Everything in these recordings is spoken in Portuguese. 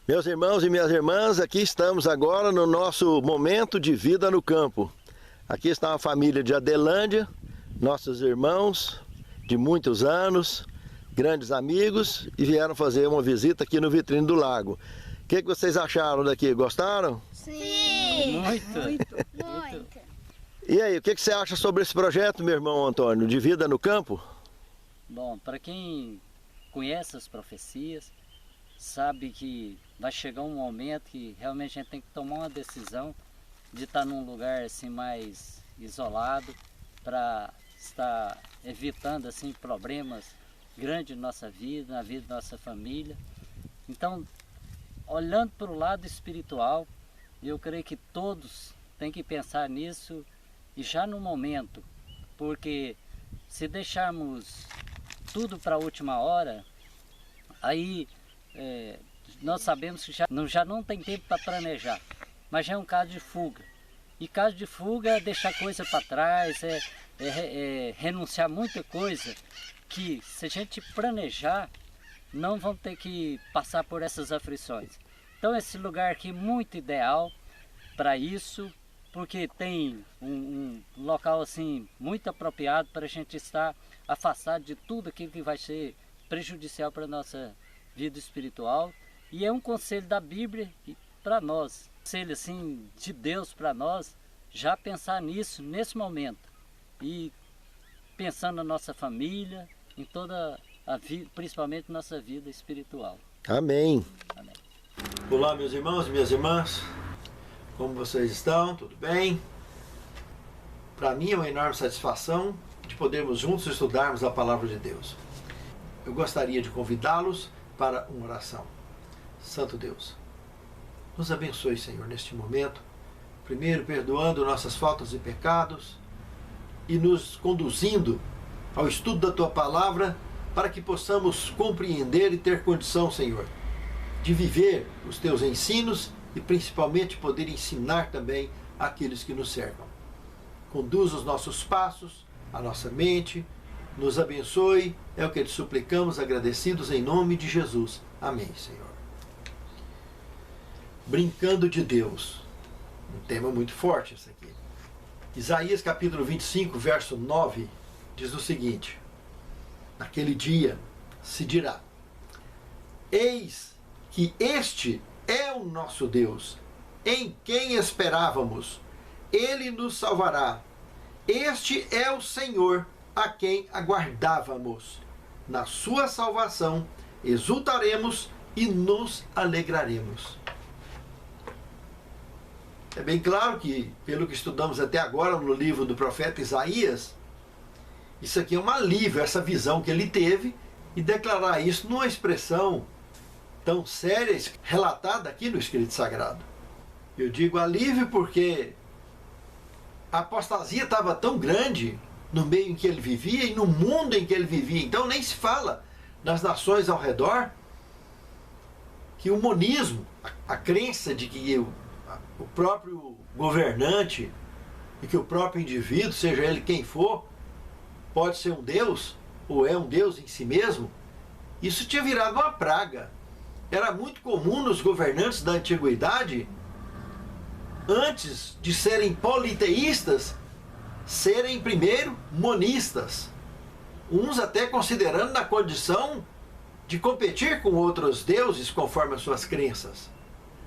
Meus irmãos e minhas irmãs, aqui estamos agora no nosso momento de vida no campo. Aqui está a família de Adelândia, nossos irmãos de muitos anos, grandes amigos, e vieram fazer uma visita aqui no Vitrine do Lago. O que vocês acharam daqui? Gostaram? Sim! Muito. E aí, o que você acha sobre esse projeto, meu irmão Antônio, de vida no campo? Bom, para quem conhece as profecias, sabe que vai chegar um momento que realmente a gente tem que tomar uma decisão de estar num lugar assim mais isolado para estar evitando assim problemas grandes na nossa vida, na vida da nossa família. Então, olhando para o lado espiritual, eu creio que todos têm que pensar nisso e já no momento, porque se deixarmos tudo para a última hora, aí nós sabemos que já não tem tempo para planejar, mas já é um caso de fuga. E caso de fuga é deixar coisa para trás, renunciar muita coisa que, se a gente planejar, não vão ter que passar por essas aflições. Então esse lugar aqui é muito ideal para isso, porque tem um local assim muito apropriado para a gente estar afastado de tudo aquilo que vai ser prejudicial para a nossa vida espiritual. E é um conselho da Bíblia para nós, conselho assim de Deus para nós, já pensar nisso nesse momento e pensando na nossa família, em toda a vida, principalmente nossa vida espiritual. Amém. Amém. Olá, meus irmãos e minhas irmãs. Como vocês estão? Tudo bem? Para mim é uma enorme satisfação de podermos juntos estudarmos a Palavra de Deus. Eu gostaria de convidá-los para uma oração. Santo Deus, nos abençoe, Senhor, neste momento. Primeiro, perdoando nossas faltas e pecados e nos conduzindo ao estudo da Tua Palavra para que possamos compreender e ter condição, Senhor, de viver os Teus ensinos e principalmente poder ensinar também àqueles que nos cercam. Conduza os nossos passos, a nossa mente, nos abençoe, é o que te suplicamos, agradecidos em nome de Jesus. Amém, Senhor. Brincando de Deus, um tema muito forte esse aqui. Isaías capítulo 25, verso 9, diz o seguinte: naquele dia se dirá: eis que este é o nosso Deus, em quem esperávamos, ele nos salvará. Este é o Senhor, a quem aguardávamos. Na sua salvação exultaremos e nos alegraremos. É bem claro que, pelo que estudamos até agora no livro do profeta Isaías, isso aqui é um alívio, essa visão que ele teve, e declarar isso numa expressão tão séria, relatada aqui no Escrito Sagrado. Eu digo alívio porque a apostasia estava tão grande no meio em que ele vivia e no mundo em que ele vivia. Então nem se fala nas nações ao redor que o monismo, a crença de que o próprio governante e que o próprio indivíduo, seja ele quem for, pode ser um Deus ou é um Deus em si mesmo, isso tinha virado uma praga. Era muito comum nos governantes da antiguidade, antes de serem politeístas, serem primeiro monistas. Uns até considerando na condição de competir com outros deuses conforme as suas crenças.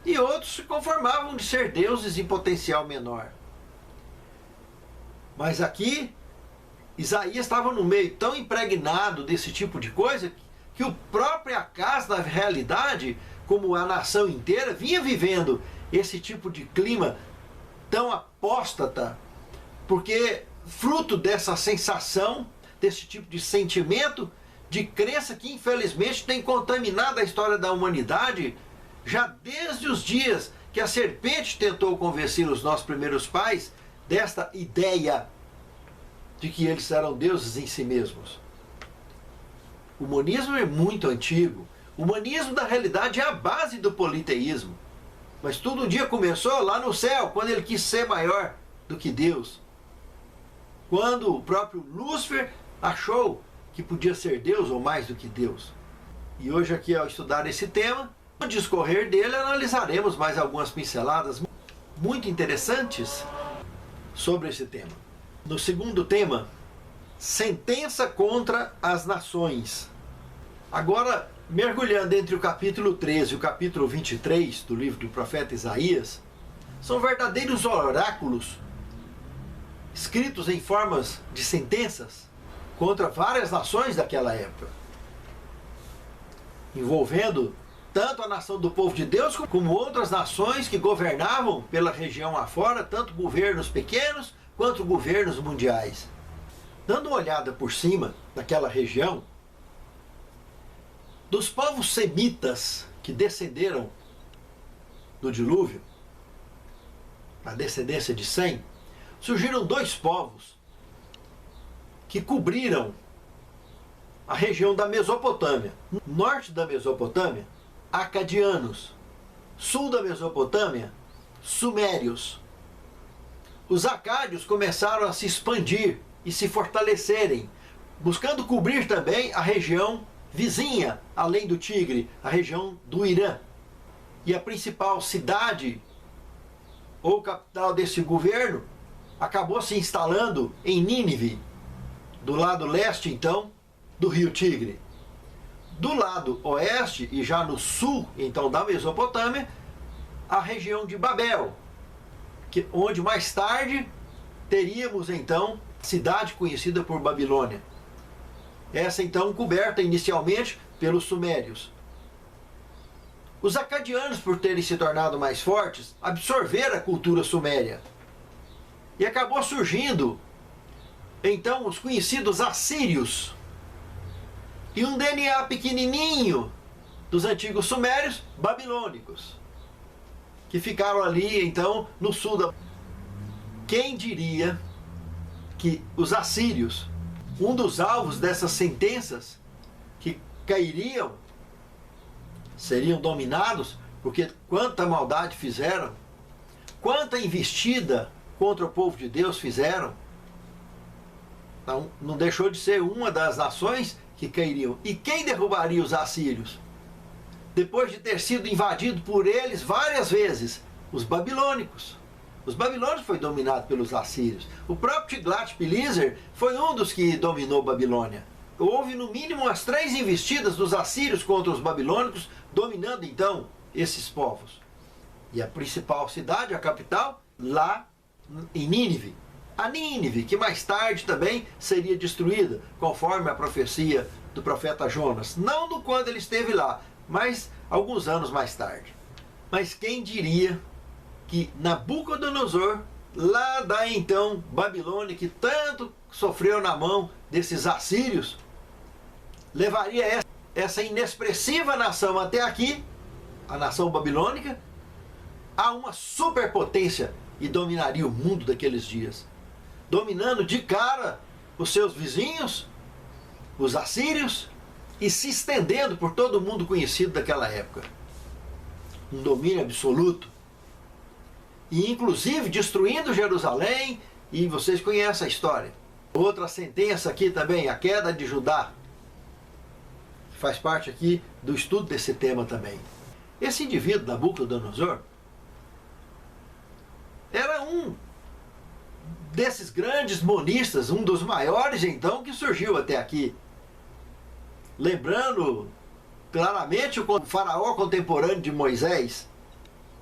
E outros se conformavam de ser deuses em potencial menor. Mas aqui, Isaías estava no meio tão impregnado desse tipo de coisa que o próprio Acaz, na realidade, como a nação inteira, vinha vivendo esse tipo de clima tão apóstata, porque fruto dessa sensação, desse tipo de sentimento, de crença que infelizmente tem contaminado a história da humanidade, já desde os dias que a serpente tentou convencer os nossos primeiros pais desta ideia de que eles eram deuses em si mesmos. O monismo é muito antigo. O monismo, na realidade, é a base do politeísmo. Mas tudo um dia começou lá no céu, quando ele quis ser maior do que Deus. Quando o próprio Lúcifer achou que podia ser Deus ou mais do que Deus. E hoje aqui, ao estudar esse tema, No discorrer dele, analisaremos mais algumas pinceladas muito interessantes sobre esse tema. No segundo tema, sentença contra as nações. Agora, mergulhando entre o capítulo 13 e o capítulo 23 do livro do profeta Isaías, são verdadeiros oráculos escritos em formas de sentenças contra várias nações daquela época, envolvendo tanto a nação do povo de Deus como outras nações que governavam pela região afora, tanto governos pequenos quanto governos mundiais. Dando uma olhada por cima daquela região, dos povos semitas que descenderam do dilúvio, a descendência de Sem, surgiram dois povos que cobriram a região da Mesopotâmia. Norte da Mesopotâmia, acadianos. Sul da Mesopotâmia, sumérios. Os acádios começaram a se expandir e se fortalecerem, buscando cobrir também a região vizinha, além do Tigre, a região do Irã. E a principal cidade ou capital desse governo acabou se instalando em Nínive, do lado leste, então, do rio Tigre. Do lado oeste e já no sul, então, da Mesopotâmia, a região de Babel, onde mais tarde teríamos, então, a cidade conhecida por Babilônia. Essa, então, coberta inicialmente pelos sumérios. Os acadianos, por terem se tornado mais fortes, absorveram a cultura suméria. E acabou surgindo, então, os conhecidos assírios. E um DNA pequenininho dos antigos sumérios, babilônicos, que ficaram ali, então, no sul da... Quem diria que os assírios, um dos alvos dessas sentenças que cairiam, seriam dominados, porque quanta maldade fizeram, quanta investida contra o povo de Deus fizeram, não deixou de ser uma das nações que cairiam. E quem derrubaria os assírios? Depois de ter sido invadido por eles várias vezes, os babilônicos. Os babilônicos foi dominado pelos assírios. O próprio Tiglat-Pileser foi um dos que dominou Babilônia. Houve no mínimo umas 3 investidas dos assírios contra os babilônicos, dominando então esses povos. E a principal cidade, a capital, lá em Nínive. A Nínive, que mais tarde também seria destruída, conforme a profecia do profeta Jonas. Não no quando ele esteve lá, mas alguns anos mais tarde. Mas quem diria que Nabucodonosor, lá da então Babilônia, que tanto sofreu na mão desses assírios, levaria essa inexpressiva nação até aqui, a nação babilônica, a uma superpotência e dominaria o mundo daqueles dias, dominando de cara os seus vizinhos, os assírios, e se estendendo por todo o mundo conhecido daquela época. Um domínio absoluto. E inclusive destruindo Jerusalém, e vocês conhecem a história. Outra sentença aqui também, a queda de Judá, que faz parte aqui do estudo desse tema também. Esse indivíduo, Nabucodonosor, era um desses grandes monistas, um dos maiores então que surgiu até aqui. Lembrando claramente o faraó contemporâneo de Moisés,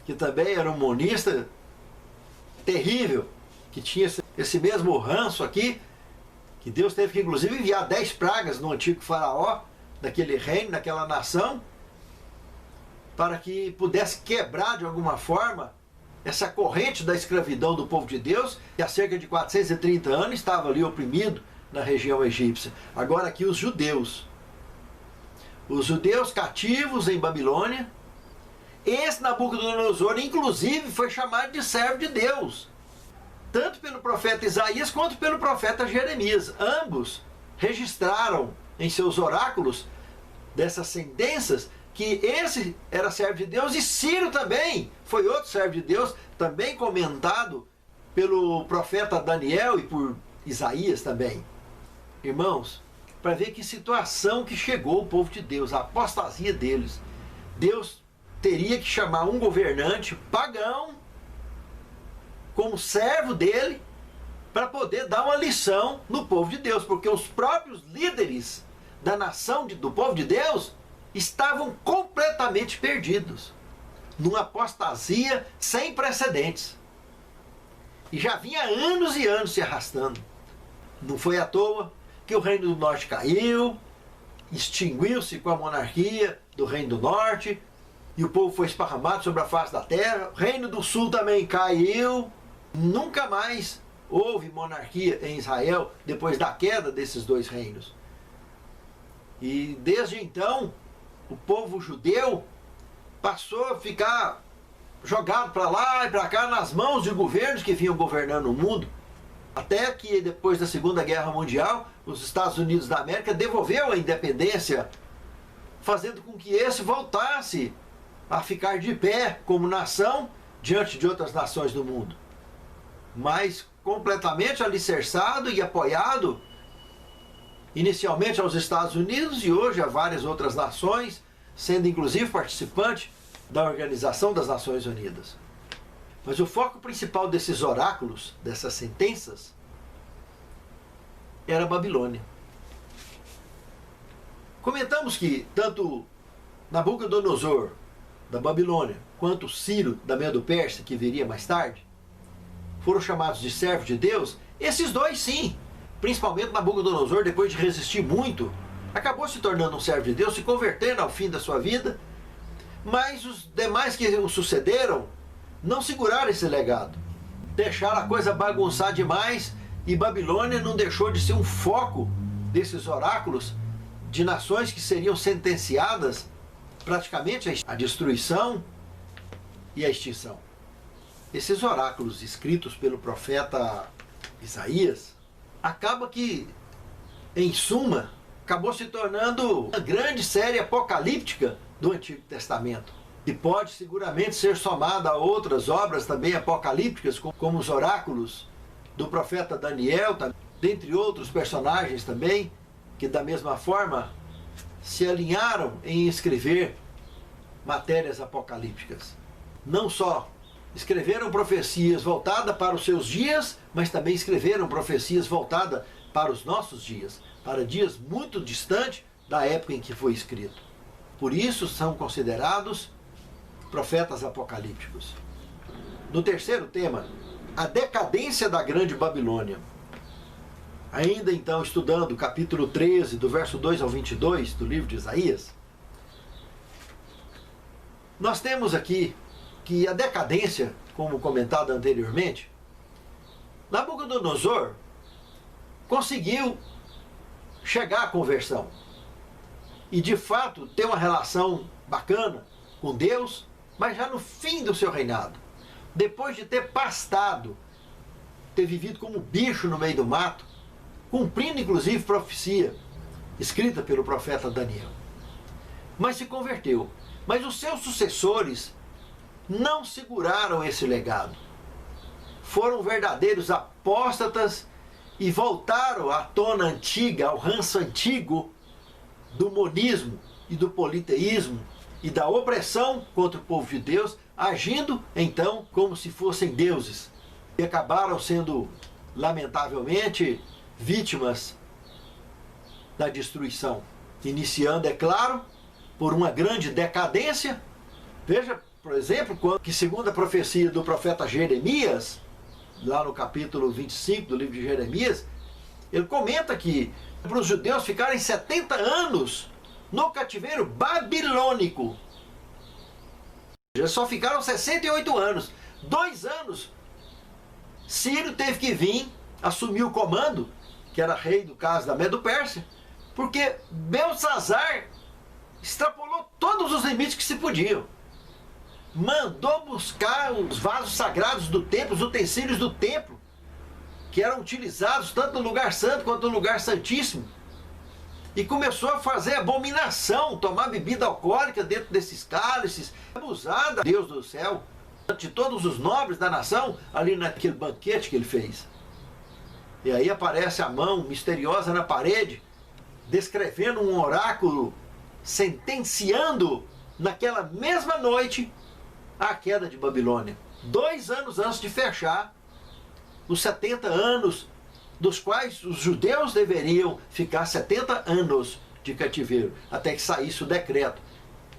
que também era um monista terrível, que tinha esse mesmo ranço aqui, que Deus teve que inclusive enviar 10 pragas no antigo faraó, daquele reino, daquela nação, para que pudesse quebrar de alguma forma essa corrente da escravidão do povo de Deus, que há cerca de 430 anos estava ali oprimido na região egípcia. Agora aqui os judeus cativos em Babilônia. Esse Nabucodonosor, inclusive, foi chamado de servo de Deus, tanto pelo profeta Isaías quanto pelo profeta Jeremias. Ambos registraram em seus oráculos dessas sentenças que esse era servo de Deus, e Ciro também foi outro servo de Deus, também comentado pelo profeta Daniel e por Isaías também. Irmãos, para ver que situação que chegou o povo de Deus, a apostasia deles. Deus teria que chamar um governante pagão como servo dele para poder dar uma lição no povo de Deus, porque os próprios líderes da nação do povo de Deus estavam completamente perdidos, numa apostasia sem precedentes. E já vinha anos e anos se arrastando. Não foi à toa que o Reino do Norte caiu, extinguiu-se com a monarquia do Reino do Norte, e o povo foi esparramado sobre a face da terra. O Reino do Sul também caiu. Nunca mais houve monarquia em Israel depois da queda desses dois reinos. E desde então, o povo judeu passou a ficar jogado para lá e para cá nas mãos de governos que vinham governando o mundo. Até que depois da Segunda Guerra Mundial, os Estados Unidos da América devolveu a independência, fazendo com que esse voltasse a ficar de pé como nação diante de outras nações do mundo. Mas completamente alicerçado e apoiado inicialmente aos Estados Unidos e hoje a várias outras nações, sendo inclusive participante da Organização das Nações Unidas. Mas o foco principal desses oráculos, dessas sentenças, era a Babilônia. Comentamos que tanto Nabucodonosor, da Babilônia, quanto Ciro, da Medo-Pérsia, que viria mais tarde, foram chamados de servos de Deus. Esses dois sim, principalmente Nabucodonosor, depois de resistir muito, acabou se tornando um servo de Deus, se convertendo ao fim da sua vida, mas os demais que o sucederam não seguraram esse legado. Deixaram a coisa bagunçar demais e Babilônia não deixou de ser um foco desses oráculos de nações que seriam sentenciadas praticamente à destruição e à extinção. Esses oráculos escritos pelo profeta Isaías, acaba que, em suma, acabou se tornando uma grande série apocalíptica do Antigo Testamento. E pode seguramente ser somada a outras obras também apocalípticas, como os oráculos do profeta Daniel, dentre outros personagens também, que da mesma forma se alinharam em escrever matérias apocalípticas. Não só escreveram profecias voltadas para os seus dias, mas também escreveram profecias voltadas para os nossos dias, para dias muito distantes da época em que foi escrito. Por isso são considerados profetas apocalípticos. No terceiro tema, a decadência da grande Babilônia. Ainda então estudando o capítulo 13, do verso 2 ao 22 do livro de Isaías, nós temos aqui que a decadência, como comentado anteriormente, Nabucodonosor conseguiu chegar à conversão e de fato ter uma relação bacana com Deus, mas já no fim do seu reinado, depois de ter pastado, ter vivido como bicho no meio do mato, cumprindo inclusive profecia escrita pelo profeta Daniel. Mas se converteu. Mas os seus sucessores não seguraram esse legado. Foram verdadeiros apóstatas e voltaram à tona antiga, ao ranço antigo do monismo e do politeísmo e da opressão contra o povo de Deus, agindo então como se fossem deuses. E acabaram sendo, lamentavelmente, vítimas da destruição. Iniciando, é claro, por uma grande decadência. Veja, por exemplo, que segundo a profecia do profeta Jeremias, lá no capítulo 25 do livro de Jeremias, ele comenta que para os judeus ficarem 70 anos no cativeiro babilônico. Já só ficaram 68 anos. 2 anos. Ciro teve que vir assumir o comando, que era rei do caso da Medo-Pérsia, porque Belsazar extrapolou todos os limites que se podiam. Mandou buscar os vasos sagrados do templo, os utensílios do templo, que eram utilizados tanto no lugar santo quanto no lugar santíssimo. E começou a fazer abominação, tomar bebida alcoólica dentro desses cálices, abusar da Deus do céu, de todos os nobres da nação, ali naquele banquete que ele fez. E aí aparece a mão misteriosa na parede, descrevendo um oráculo, sentenciando naquela mesma noite, a queda de Babilônia. 2 anos antes de fechar os 70 anos, dos quais os judeus deveriam ficar 70 anos de cativeiro, até que saísse o decreto.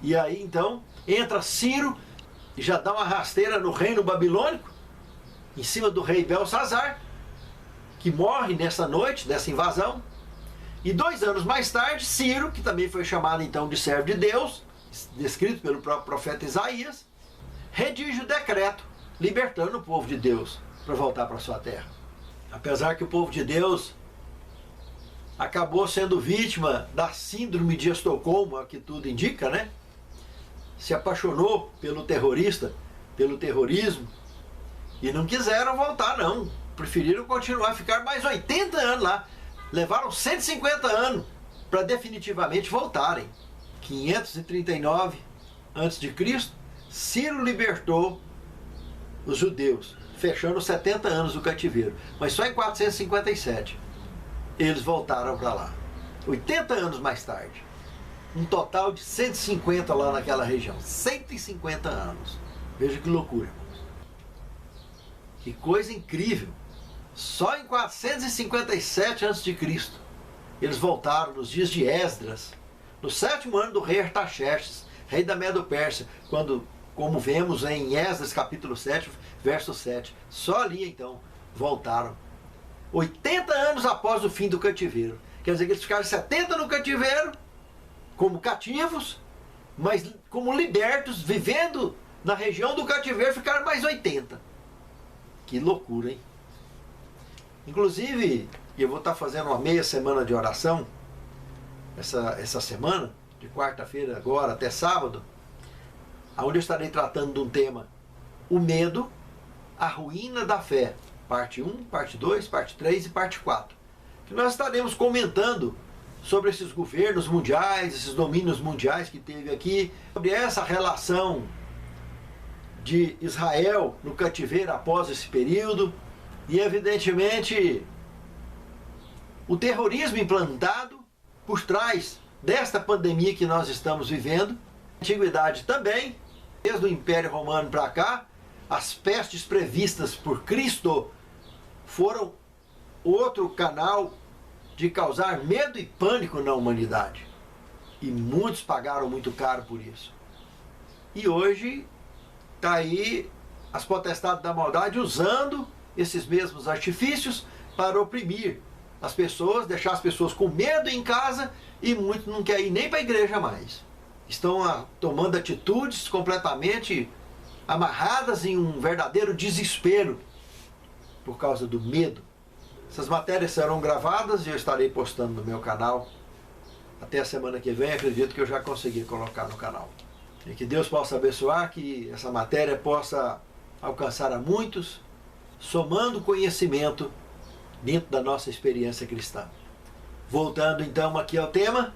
E aí então entra Ciro e já dá uma rasteira no reino babilônico, em cima do rei Belsazar, que morre nessa noite, dessa invasão. E 2 anos mais tarde, Ciro, que também foi chamado então de servo de Deus, descrito pelo próprio profeta Isaías, redige o decreto libertando o povo de Deus para voltar para sua terra. Apesar que o povo de Deus acabou sendo vítima da síndrome de Estocolmo, que tudo indica, né? Se apaixonou pelo terrorista, pelo terrorismo, e não quiseram voltar, não. Preferiram continuar, ficar mais 80 anos lá. Levaram 150 anos para definitivamente voltarem. 539 a.C., Ciro libertou os judeus, fechando 70 anos do cativeiro. Mas só em 457 eles voltaram para lá. 80 anos mais tarde. Um total de 150 lá naquela região. 150 anos. Veja que loucura. Que coisa incrível. Só em 457 a.C. eles voltaram nos dias de Esdras, no 7º ano do rei Artaxerxes, rei da Medo-Pérsia, quando, como vemos em Esdras capítulo 7, verso 7. Só ali então voltaram. 80 anos após o fim do cativeiro. Quer dizer que eles ficaram 70 no cativeiro, como cativos, mas como libertos, vivendo na região do cativeiro, ficaram mais 80. Que loucura, hein? Inclusive, eu vou estar fazendo uma meia semana de oração, essa semana, de quarta-feira agora até sábado, onde eu estarei tratando de um tema: o medo, a ruína da fé. Parte 1, parte 2, parte 3 e parte 4. Que nós estaremos comentando sobre esses governos mundiais, esses domínios mundiais que teve aqui, sobre essa relação de Israel no cativeiro após esse período, e evidentemente o terrorismo implantado por trás desta pandemia que nós estamos vivendo. Na antiguidade também, desde o Império Romano para cá, as pestes previstas por Cristo foram outro canal de causar medo e pânico na humanidade. E muitos pagaram muito caro por isso. E hoje está aí as potestades da maldade usando esses mesmos artifícios para oprimir as pessoas, deixar as pessoas com medo em casa, e muitos não querem ir nem para a igreja mais. Estão tomando atitudes completamente amarradas em um verdadeiro desespero por causa do medo. Essas matérias serão gravadas e eu estarei postando no meu canal. Até a semana que vem, acredito que eu já consegui colocar no canal. E que Deus possa abençoar, que essa matéria possa alcançar a muitos, somando conhecimento dentro da nossa experiência cristã. Voltando então aqui ao tema,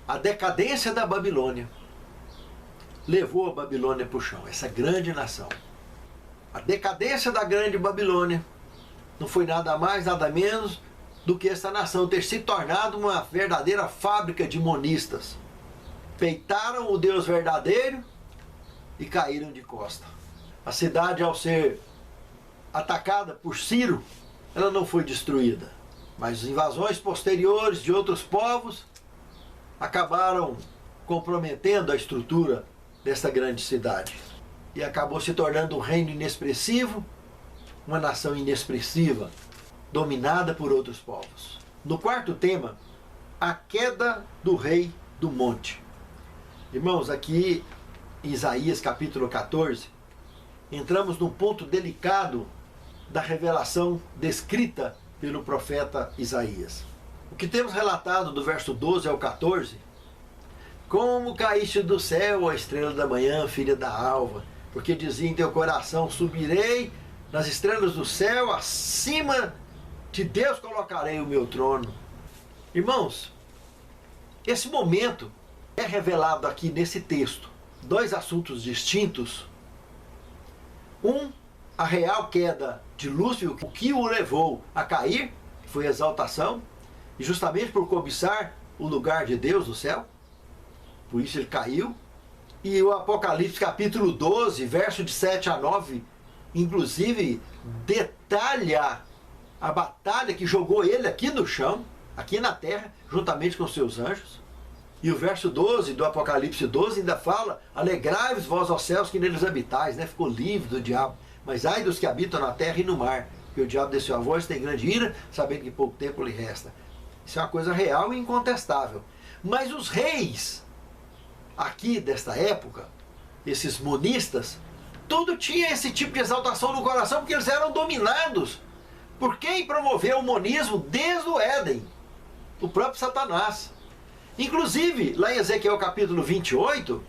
a decadência da Babilônia levou a Babilônia para o chão, essa grande nação. A decadência da grande Babilônia não foi nada mais, nada menos do que essa nação ter se tornado uma verdadeira fábrica de monistas. Peitaram o Deus verdadeiro e caíram de costa. A cidade, ao ser atacada por Ciro, ela não foi destruída, mas invasões posteriores de outros povos acabaram comprometendo a estrutura desta grande cidade. E acabou se tornando um reino inexpressivo, uma nação inexpressiva, dominada por outros povos. No quarto tema, a queda do rei do monte. Irmãos, aqui em Isaías capítulo 14, entramos num ponto delicado da revelação descrita pelo profeta Isaías. O que temos relatado do verso 12 ao 14: como caíste do céu, ó estrela da manhã, filha da alva, porque dizia em teu coração: subirei nas estrelas do céu, acima de Deus colocarei o meu trono. Irmãos, esse momento é revelado aqui nesse texto. 2 assuntos distintos. A real queda de Lúcifer, o que o levou a cair, foi a exaltação, e justamente por cobiçar o lugar de Deus no céu. Por isso ele caiu. E o Apocalipse capítulo 12, verso de 7 a 9, inclusive detalha a batalha que jogou ele aqui no chão, aqui na terra, juntamente com seus anjos. E o verso 12 do Apocalipse 12 ainda fala: alegrai-vos vós aos céus que neles habitais, né? Ficou livre do diabo. Mas ai dos que habitam na terra e no mar, porque o diabo desceu a voz, tem grande ira, sabendo que pouco tempo lhe resta. Isso é uma coisa real e incontestável. Mas os reis aqui desta época, esses monistas, tudo tinha esse tipo de exaltação no coração, porque eles eram dominados por quem promoveu o monismo desde o Éden, o próprio Satanás. Inclusive, lá em Ezequiel capítulo 28,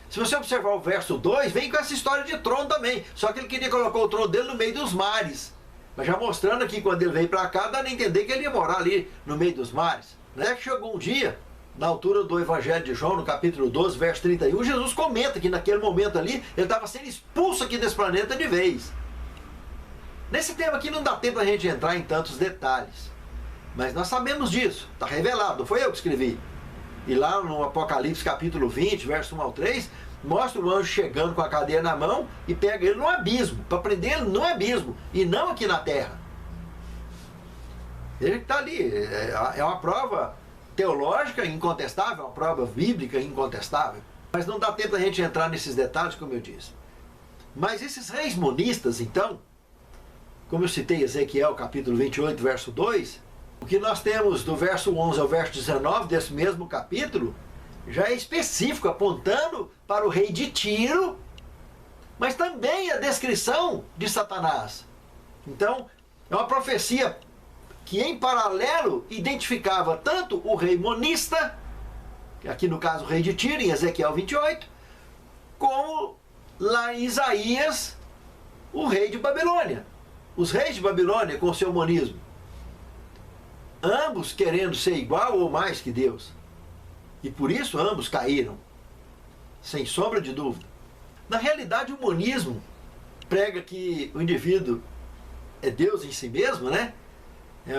se você observar o verso 2, vem com essa história de trono também. Só que ele queria colocar o trono dele no meio dos mares. Mas já mostrando aqui, quando ele veio para cá, dá a entender que ele ia morar ali no meio dos mares. Né? Chegou um dia, na altura do Evangelho de João, no capítulo 12, verso 31, Jesus comenta que naquele momento ali, ele estava sendo expulso aqui desse planeta de vez. Nesse tema aqui não dá tempo a gente entrar em tantos detalhes. Mas nós sabemos disso, está revelado, não foi eu que escrevi. E lá no Apocalipse capítulo 20, verso 1 ao 3, mostra o anjo chegando com a cadeia na mão e pega ele no abismo, para prender ele no abismo, e não aqui na terra. Ele está ali, é uma prova teológica incontestável, uma prova bíblica incontestável. Mas não dá tempo da gente entrar nesses detalhes, como eu disse. Mas esses reis monistas, então, como eu citei Ezequiel capítulo 28, verso 2, o que nós temos do verso 11 ao verso 19 desse mesmo capítulo, já é específico, apontando para o rei de Tiro, mas também a descrição de Satanás. Então, é uma profecia que em paralelo identificava tanto o rei monista, aqui no caso o rei de Tiro, em Ezequiel 28, como lá em Isaías, o rei de Babilônia. Os reis de Babilônia com o seu monismo. Ambos querendo ser igual ou mais que Deus. E por isso ambos caíram, sem sombra de dúvida. Na realidade, o monismo prega que o indivíduo é Deus em si mesmo, né?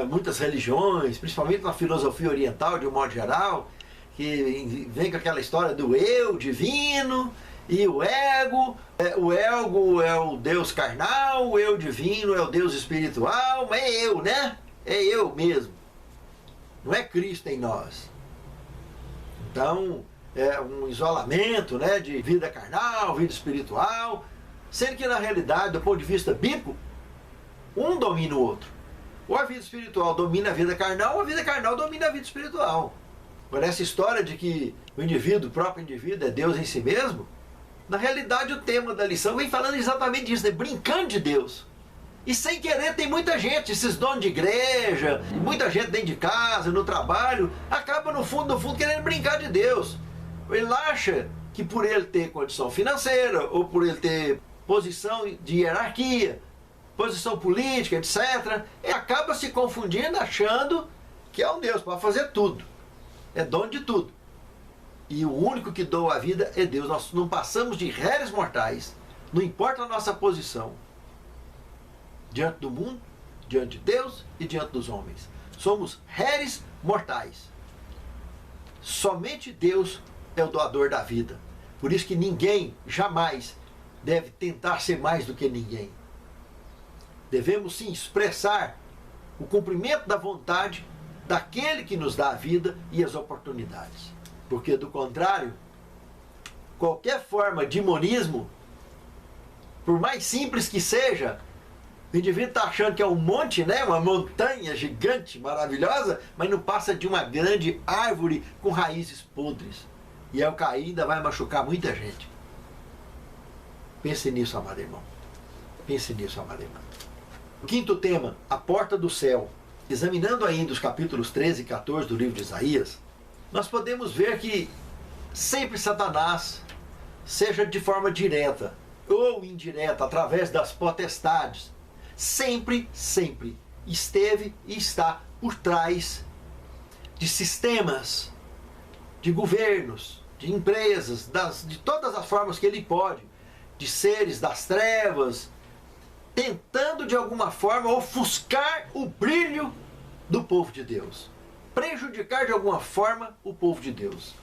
Muitas religiões, principalmente na filosofia oriental de um modo geral, que vem com aquela história do eu divino e o ego. O ego é o Deus carnal, o eu divino é o Deus espiritual, mas é eu, né? É eu mesmo. Não é Cristo em nós. Então, é um isolamento, né, de vida carnal, vida espiritual, sendo que na realidade, do ponto de vista bíblico, um domina o outro. Ou a vida espiritual domina a vida carnal, ou a vida carnal domina a vida espiritual. Agora, essa história de que o próprio indivíduo, é Deus em si mesmo, na realidade o tema da lição vem falando exatamente disso, né? Brincando de Deus. E sem querer tem muita gente, esses donos de igreja, muita gente dentro de casa, no trabalho, acaba no fundo, querendo brincar de Deus. Ele acha que por ele ter condição financeira, ou por ele ter posição de hierarquia, posição política, etc., ele acaba se confundindo, achando que é um Deus para fazer tudo. É dono de tudo. E o único que doa a vida é Deus. Nós não passamos de réis mortais. Não importa a nossa posição. Diante do mundo, diante de Deus e diante dos homens. Somos réis mortais. Somente Deus é o doador da vida. Por isso que ninguém jamais deve tentar ser mais do que ninguém. Devemos sim expressar o cumprimento da vontade daquele que nos dá a vida e as oportunidades. Porque do contrário, qualquer forma de monismo, por mais simples que seja, o indivíduo está achando que é um monte, né? Uma montanha gigante, maravilhosa, mas não passa de uma grande árvore com raízes podres. E ao cair ainda vai machucar muita gente. Pense nisso, amado irmão. Pense nisso, amado irmão. O quinto tema, a porta do céu. Examinando ainda os capítulos 13 e 14 do livro de Isaías, nós podemos ver que sempre Satanás, seja de forma direta ou indireta, através das potestades, sempre esteve e está por trás de sistemas, de governos, de empresas, de todas as formas que ele pode, de seres das trevas, tentando de alguma forma ofuscar o brilho do povo de Deus, prejudicar de alguma forma o povo de Deus.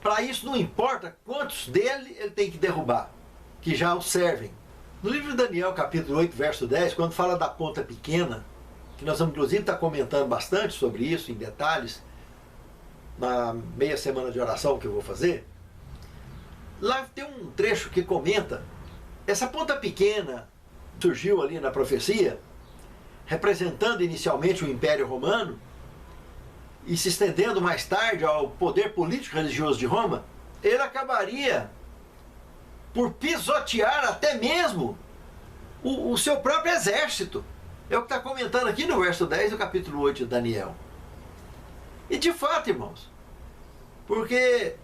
Para isso não importa quantos dele ele tem que derrubar, que já o servem. No livro de Daniel, capítulo 8, verso 10, quando fala da ponta pequena, que nós vamos inclusive estar comentando bastante sobre isso, em detalhes, na meia semana de oração que eu vou fazer, lá tem um trecho que comenta, essa ponta pequena surgiu ali na profecia, representando inicialmente o Império Romano, e se estendendo mais tarde ao poder político religioso de Roma, ele acabaria por pisotear até mesmo o seu próprio exército. É o que está comentando aqui no verso 10 do capítulo 8 de Daniel. E de fato, irmãos, porque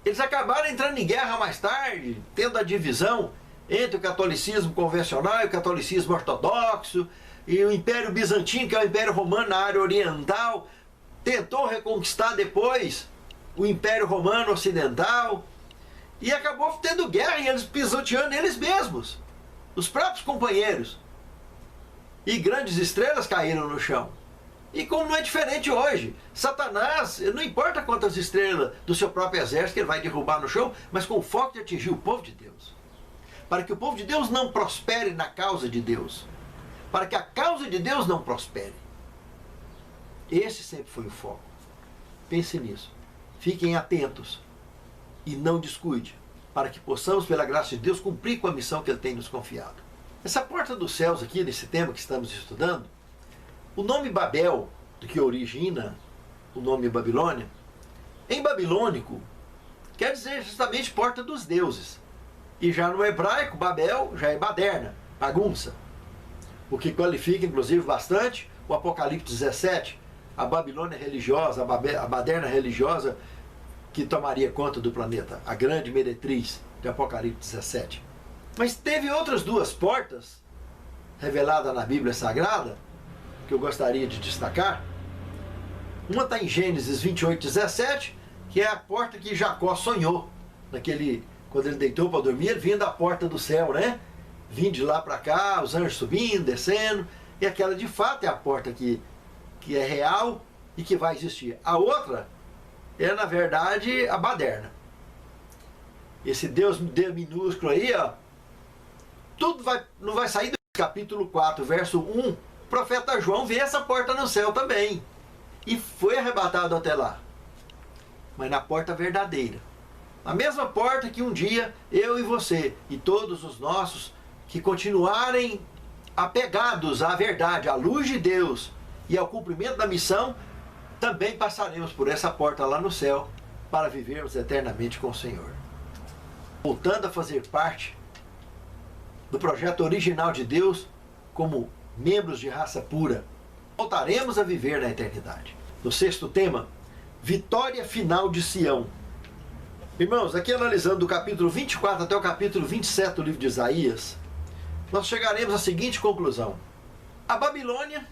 eles acabaram entrando em guerra mais tarde, tendo a divisão entre o catolicismo convencional e o catolicismo ortodoxo, e o Império Bizantino, que é o Império Romano na área oriental, tentou reconquistar depois o Império Romano Ocidental, e acabou tendo guerra e eles pisoteando eles mesmos, os próprios companheiros. E grandes estrelas caíram no chão. E como não é diferente hoje, Satanás, não importa quantas estrelas do seu próprio exército que ele vai derrubar no chão, mas com o foco de atingir o povo de Deus. Para que o povo de Deus não prospere na causa de Deus. Para que a causa de Deus não prospere. Esse sempre foi o foco. Pense nisso. Fiquem atentos. E não descuide. Para que possamos, pela graça de Deus, cumprir com a missão que Ele tem nos confiado. Essa porta dos céus aqui, nesse tema que estamos estudando, o nome Babel, do que origina o nome Babilônia, em babilônico, quer dizer justamente porta dos deuses. E já no hebraico, Babel já é baderna, bagunça. O que qualifica, inclusive, bastante o Apocalipse 17, a Babilônia religiosa, a baderna religiosa que tomaria conta do planeta, a grande meretriz de Apocalipse 17. Mas teve outras duas portas reveladas na Bíblia Sagrada que eu gostaria de destacar. Uma está em Gênesis 28, 17, que é a porta que Jacó sonhou, quando ele deitou para dormir, ele vinha da porta do céu, né? Vindo de lá para cá, os anjos subindo, descendo, e aquela de fato é a porta que é real e que vai existir. A outra é, na verdade, a baderna. Esse Deus minúsculo aí, ó, não vai sair do capítulo 4, verso 1, o profeta João vê essa porta no céu também. E foi arrebatado até lá. Mas na porta verdadeira. A mesma porta que um dia eu e você e todos os nossos que continuarem apegados à verdade, à luz de Deus e ao cumprimento da missão, também passaremos por essa porta lá no céu para vivermos eternamente com o Senhor. Voltando a fazer parte do projeto original de Deus como membros de raça pura, voltaremos a viver na eternidade. No sexto tema, vitória final de Sião. Irmãos, aqui analisando do capítulo 24 até o capítulo 27 do livro de Isaías, nós chegaremos à seguinte conclusão. A Babilônia,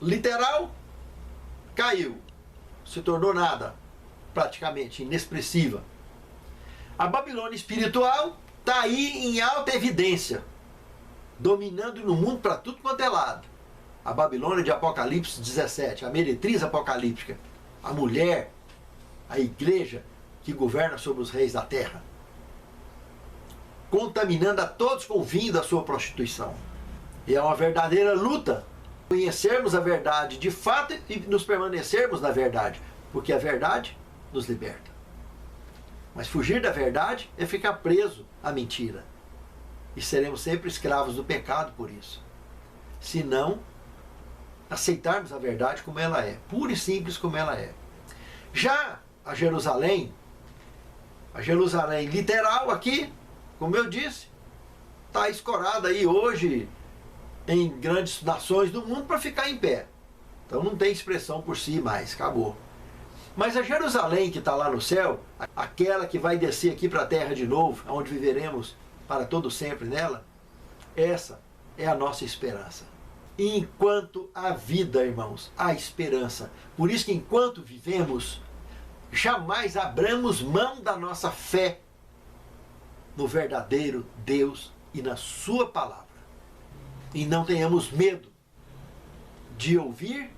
literal, caiu, se tornou nada, praticamente inexpressiva. A Babilônia espiritual está aí em alta evidência, dominando no mundo para tudo quanto é lado. A Babilônia de Apocalipse 17, a meretriz apocalíptica, a mulher, a igreja que governa sobre os reis da terra, contaminando a todos com o vinho da sua prostituição. E é uma verdadeira luta conhecermos a verdade de fato e nos permanecermos na verdade, porque a verdade nos liberta. Mas fugir da verdade é ficar preso à mentira. E seremos sempre escravos do pecado por isso. Se não aceitarmos a verdade como ela é, pura e simples como ela é. Já a Jerusalém literal aqui, como eu disse, está escorada aí hoje em grandes nações do mundo para ficar em pé. Então não tem expressão por si mais, acabou. Mas a Jerusalém que está lá no céu, aquela que vai descer aqui para a terra de novo, onde viveremos para todo sempre nela, essa é a nossa esperança. E enquanto há vida, irmãos, há esperança. Por isso que enquanto vivemos, jamais abramos mão da nossa fé no verdadeiro Deus e na sua palavra. E não tenhamos medo de ouvir,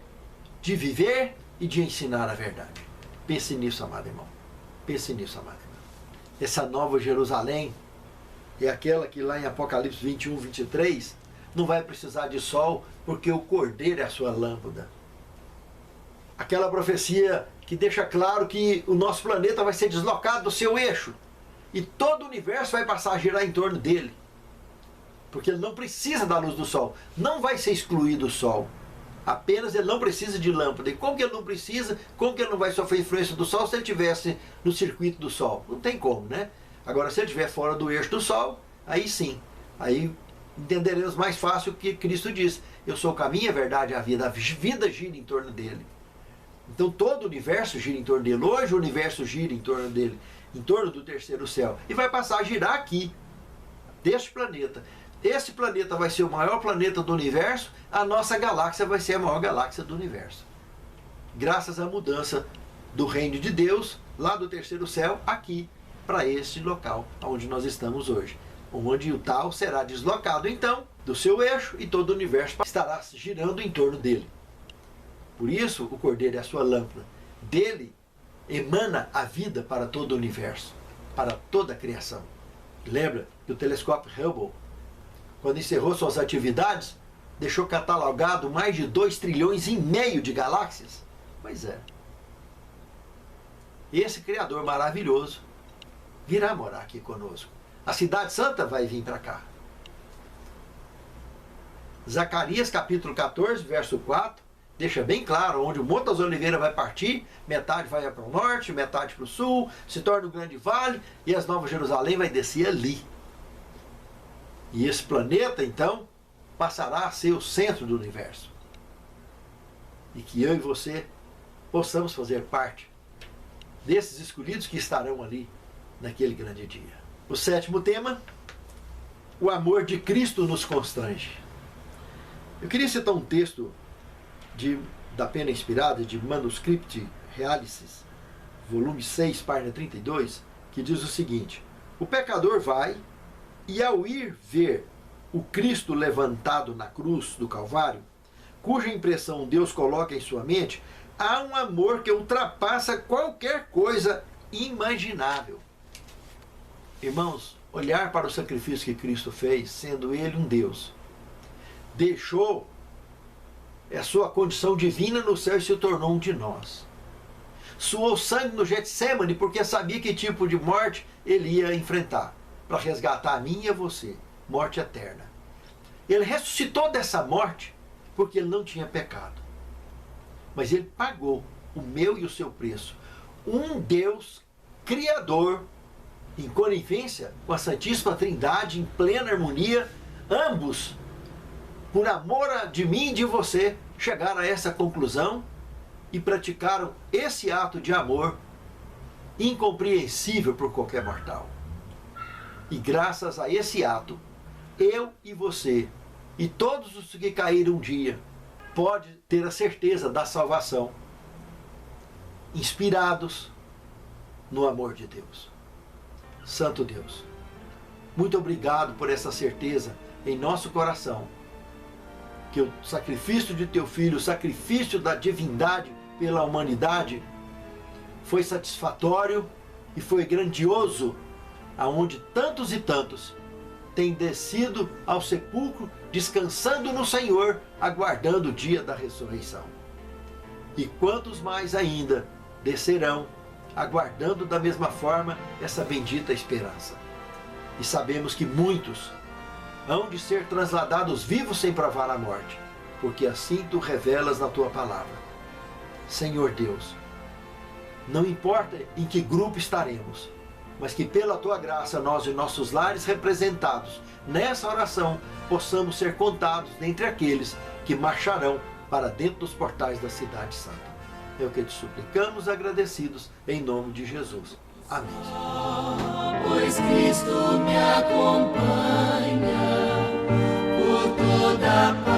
de viver e de ensinar a verdade. Pense nisso, amado irmão. Pense nisso, amado. Essa nova Jerusalém é aquela que lá em Apocalipse 21, 23, não vai precisar de sol, porque o Cordeiro é a sua lâmpada. Aquela profecia que deixa claro que o nosso planeta vai ser deslocado do seu eixo e todo o universo vai passar a girar em torno dele. Porque ele não precisa da luz do sol. Não vai ser excluído o sol. Apenas ele não precisa de lâmpada. E como que ele não precisa? Como que ele não vai sofrer influência do sol se ele estivesse no circuito do sol? Não tem como, né? Agora, se ele estiver fora do eixo do sol, aí sim. Aí entenderemos mais fácil o que Cristo diz. Eu sou o caminho, a verdade e a vida. A vida gira em torno dele. Então todo o universo gira em torno dele. Hoje o universo gira em torno dele. Em torno do terceiro céu. E vai passar a girar aqui. Deste planeta. Esse planeta vai ser o maior planeta do universo, a nossa galáxia vai ser a maior galáxia do universo. Graças à mudança do reino de Deus, lá do terceiro céu, aqui, para este local onde nós estamos hoje. Onde o tal será deslocado, então, do seu eixo e todo o universo estará girando em torno dele. Por isso, o Cordeiro é a sua lâmpada. Dele emana a vida para todo o universo, para toda a criação. Lembra que o telescópio Hubble, quando encerrou suas atividades, deixou catalogado mais de 2,5 trilhões de galáxias? Pois é. Esse Criador maravilhoso virá morar aqui conosco. A Cidade Santa vai vir para cá. Zacarias capítulo 14, verso 4, deixa bem claro onde o Monte das Oliveiras vai partir, metade vai para o norte, metade para o sul, se torna um grande vale, e as Nova Jerusalém vai descer ali. E esse planeta, então, passará a ser o centro do universo. E que eu e você possamos fazer parte desses escolhidos que estarão ali naquele grande dia. O sétimo tema, o amor de Cristo nos constrange. Eu queria citar um texto da Pena Inspirada, de Manuscript Realices, volume 6, página 32, que diz o seguinte: o pecador vai, e ao ir ver o Cristo levantado na cruz do Calvário, cuja impressão Deus coloca em sua mente, há um amor que ultrapassa qualquer coisa imaginável. Irmãos, olhar para o sacrifício que Cristo fez, sendo Ele um Deus, deixou a sua condição divina no céu e se tornou um de nós. Suou sangue no Getsemane porque sabia que tipo de morte Ele ia enfrentar, para resgatar a mim e a você, morte eterna. Ele ressuscitou dessa morte porque ele não tinha pecado. Mas ele pagou o meu e o seu preço. Um Deus Criador, em conivência com a Santíssima Trindade, em plena harmonia, ambos, por amor de mim e de você, chegaram a essa conclusão e praticaram esse ato de amor incompreensível por qualquer mortal. E graças a esse ato, eu e você, e todos os que caíram um dia, pode ter a certeza da salvação, inspirados no amor de Deus. Santo Deus, muito obrigado por essa certeza em nosso coração, que o sacrifício de teu Filho, o sacrifício da divindade pela humanidade, foi satisfatório e foi grandioso, aonde tantos e tantos têm descido ao sepulcro, descansando no Senhor, aguardando o dia da ressurreição. E quantos mais ainda descerão, aguardando da mesma forma essa bendita esperança. E sabemos que muitos hão de ser transladados vivos sem provar a morte, porque assim tu revelas na tua palavra. Senhor Deus, não importa em que grupo estaremos, mas que pela tua graça nós e nossos lares representados nessa oração possamos ser contados dentre aqueles que marcharão para dentro dos portais da Cidade Santa. É o que te suplicamos agradecidos em nome de Jesus. Amém. Pois Cristo me acompanha por toda parte.